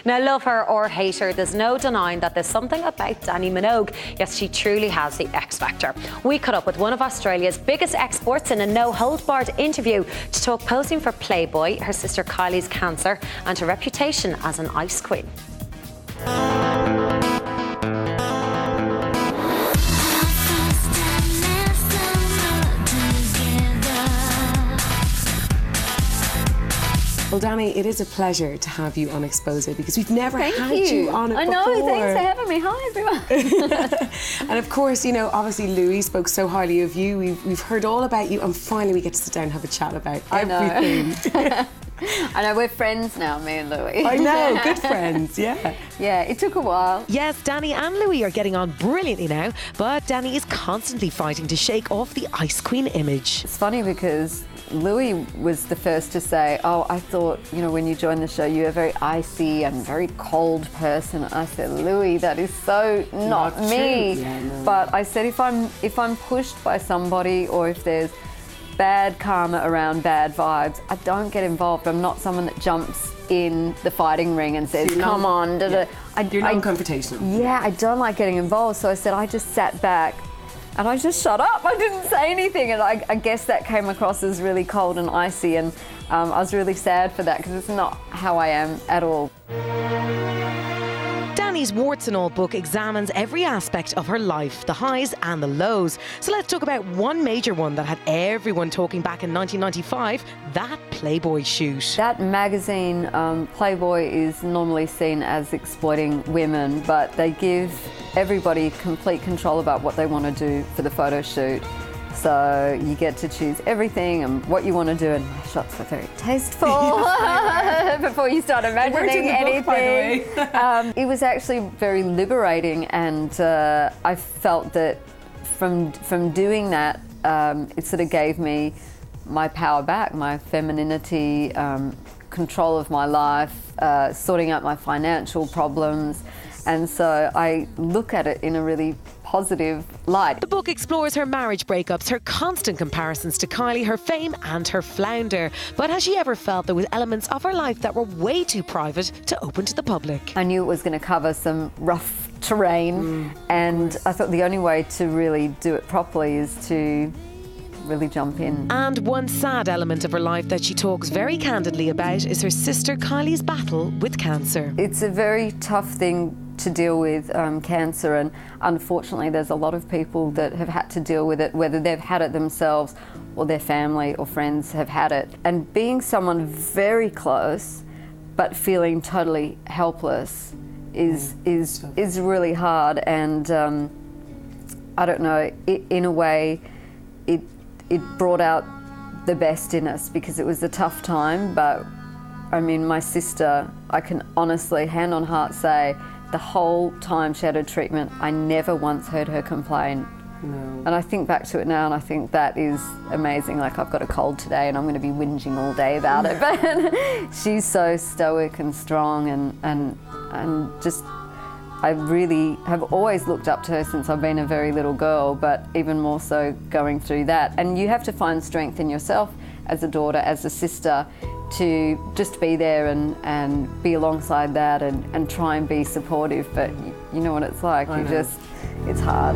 Now, love her or hate her, there's no denying that there's something about Dannii Minogue. Yes, she truly has the X factor. We caught up with one of Australia's biggest exports in a no-holds-barred interview to talk posing for Playboy, her sister Kylie's cancer, and her reputation as an ice queen. Well, Dannii, it is a pleasure to have you on Xposé because we've never had you on it before. I know, thanks for having me. Hi, everyone. And of course, you know, obviously Louis spoke so highly of you. We've heard all about you, and finally we get to sit down and have a chat about everything. I know, we're friends now, me and Louis. I know, good friends, yeah. Yeah, it took a while. Yes, Dannii and Louis are getting on brilliantly now, but Dannii is constantly fighting to shake off the Ice Queen image. It's funny because Louis was the first to say, oh, I thought, you know, when you joined the show, you're a very icy and very cold person. I said, Louis, that is so not me. Yeah, no. But I said, if I'm pushed by somebody, or if there's bad karma around bad vibes, I don't get involved. I'm not someone that jumps in the fighting ring and says, come on. Da, da. You're non-confrontational. Yeah, I don't like getting involved. So I said, I just sat back and I just shut up. I didn't say anything. And I guess that came across as really cold and icy. And I was really sad for that because it's not how I am at all. Dannii's Warts and All book examines every aspect of her life, the highs and the lows. So let's talk about one major one that had everyone talking back in 1995, that Playboy shoot. That magazine, Playboy, is normally seen as exploiting women, but they give everybody complete control about what they want to do for the photo shoot. So you get to choose everything and what you want to do, and my shots were very tasteful before you start imagining anything. Book, by the way. It was actually very liberating, and I felt that from doing that, it sort of gave me my power back, my femininity, control of my life, sorting out my financial problems. And so I look at it in a really positive light. The book explores her marriage breakups, her constant comparisons to Kylie, her fame and her flounder. But has she ever felt there was elements of her life that were way too private to open to the public? I knew it was going to cover some rough terrain, and I thought the only way to really do it properly is to really jump in. And one sad element of her life that she talks very candidly about is her sister Kylie's battle with cancer. It's a very tough thing to deal with, cancer, and unfortunately there's a lot of people that have had to deal with it, whether they've had it themselves or their family or friends have had it. And being someone very close but feeling totally helpless is really hard. And I don't know, in a way it brought out the best in us because it was a tough time. But I mean, my sister, I can honestly, hand on heart, say the whole time she had her treatment, I never once heard her complain. No. And I think back to it now and I think that is amazing. Like, I've got a cold today and I'm going to be whinging all day about it. But she's so stoic and strong, and just, I really have always looked up to her since I've been a very little girl, but even more so going through that. And you have to find strength in yourself as a daughter, as a sister, to just be there and be alongside that and try and be supportive. But you know what it's like, it's hard.